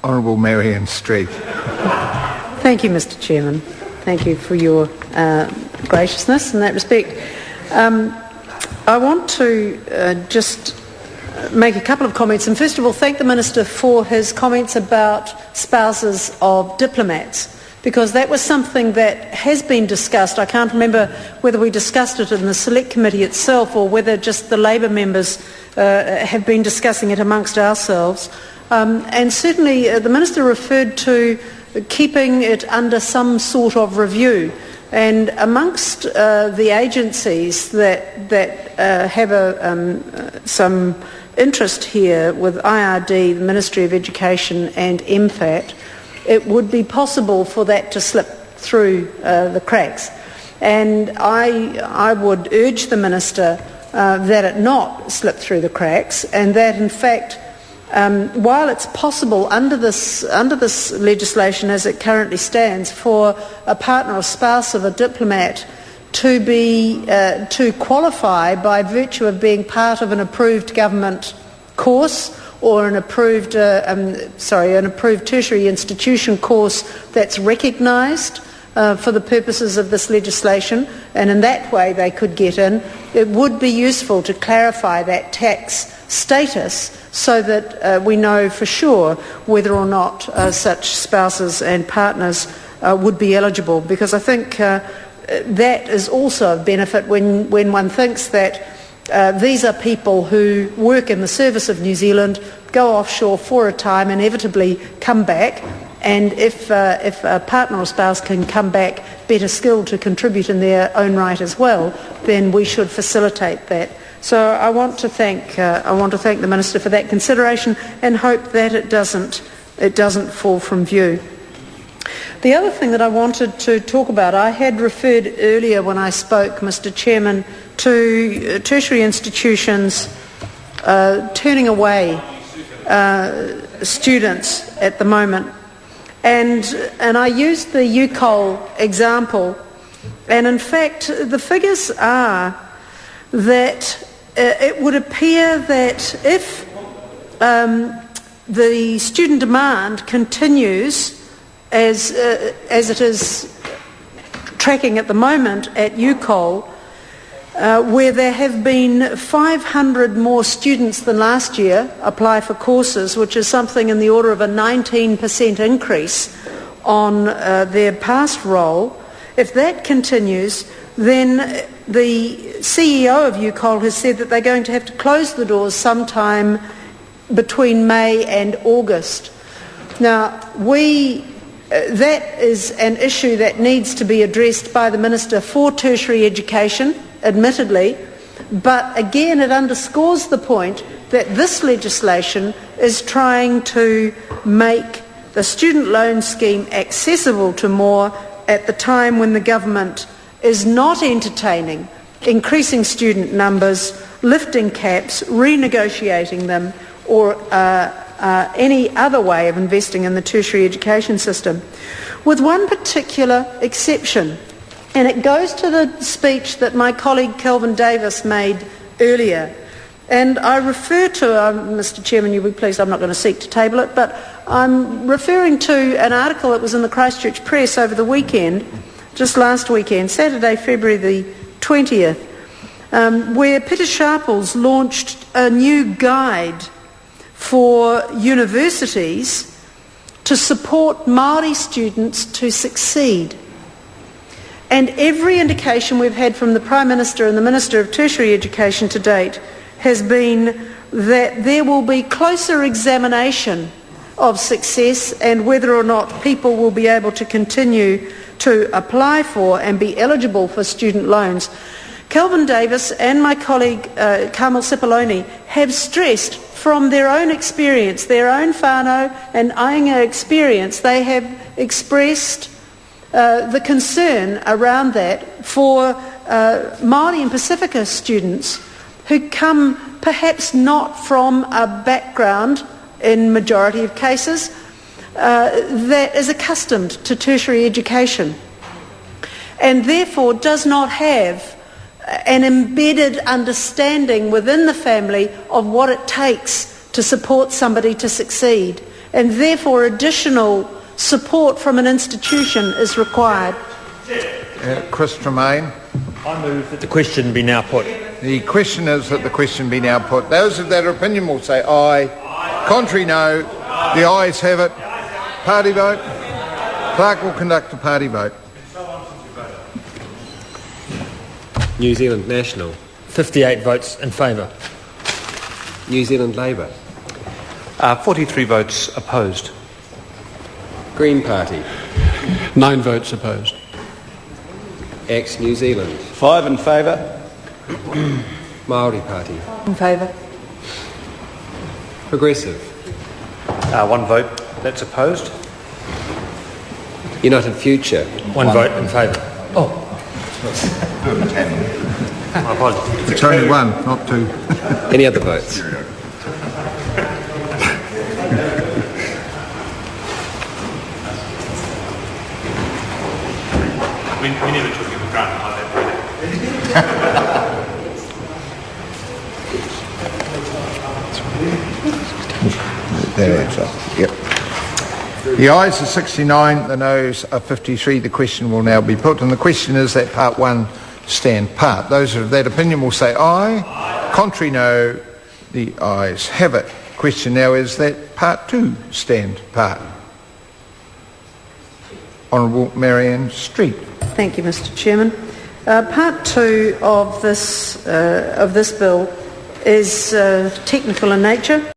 Honourable Marianne Street. Thank you, Mr. Chairman. Thank you for your graciousness in that respect. I want to just make a couple of comments, and first of all thank the Minister for his comments about spouses of diplomats, because that was something that has been discussed. I can't remember whether we discussed it in the Select Committee itself or whether just the Labour members have been discussing it amongst ourselves. And certainly the Minister referred to keeping it under some sort of review. And amongst the agencies that have some interest here with IRD, the Ministry of Education and MFAT, it would be possible for that to slip through the cracks. And I would urge the Minister that it not slip through the cracks, and that in fact while it's possible under this legislation as it currently stands for a partner or spouse of a diplomat to qualify by virtue of being part of an approved government course or an approved tertiary institution course that's recognised for the purposes of this legislation, and in that way they could get in, it would be useful to clarify that tax status so that we know for sure whether or not such spouses and partners would be eligible, because I think that is also a benefit when one thinks that these are people who work in the service of New Zealand, go offshore for a time, inevitably come back, and if a partner or spouse can come back better skilled to contribute in their own right as well, then we should facilitate that. So I want to thank the Minister for that consideration and hope that it doesn't fall from view. The other thing that I wanted to talk about, I had referred earlier when I spoke, Mr. Chairman, to tertiary institutions turning away students at the moment. And I used the UCOL example, and in fact the figures are that it would appear that if the student demand continues as it is tracking at the moment at UCOL, where there have been 500 more students than last year apply for courses, which is something in the order of a 19% increase on their past roll. If that continues, then the CEO of UCOL has said that they're going to have to close the doors sometime between May and August. Now, that is an issue that needs to be addressed by the Minister for Tertiary Education, admittedly, but again it underscores the point that this legislation is trying to make the student loan scheme accessible to more at the time when the government is not entertaining increasing student numbers, lifting caps, renegotiating them, or any other way of investing in the tertiary education system, with one particular exception. And it goes to the speech that my colleague Kelvin Davis made earlier. And I refer to, Mr. Chairman, you'll be pleased I'm not going to seek to table it, but I'm referring to an article that was in the Christchurch Press over the weekend, just last weekend, Saturday, February the 20th, where Peter Sharples launched a new guide for universities to support Māori students to succeed. And every indication we've had from the Prime Minister and the Minister of Tertiary Education to date has been that there will be closer examination of success and whether or not people will be able to continue to apply for and be eligible for student loans. Kelvin Davis and my colleague Carmel Cipollone have stressed from their own experience, their own whānau and ainga experience, they have expressed the concern around that for Māori and Pacifica students who come perhaps not from a background, in majority of cases, that is accustomed to tertiary education and therefore does not have an embedded understanding within the family of what it takes to support somebody to succeed. and therefore additional support from an institution is required. Chris Tremaine. I move that the question be now put. The question is that the question be now put. Those of that opinion will say aye. Contrary, no. The ayes have it. Party vote. Clerk will conduct a party vote. New Zealand National. 58 votes in favour. New Zealand Labour. 43 votes opposed. Green Party. 9 votes opposed. Ex-New Zealand. 5 in favour. Māori Party. In favour. Progressive. 1 vote that's opposed. United Future. 1 vote in favour. My apologies. It's only one, not two. Any other votes? We never took it for granted like that. Yep. The ayes are 69, the noes are 53. The question will now be put, and the question is that part 1 stand part. Those of that opinion will say aye. Contrary, no. The ayes have it. Question now is that part 2 stand part. Honourable Marianne Street. Thank you, Mr. Chairman. Part 2 of this bill is technical in nature.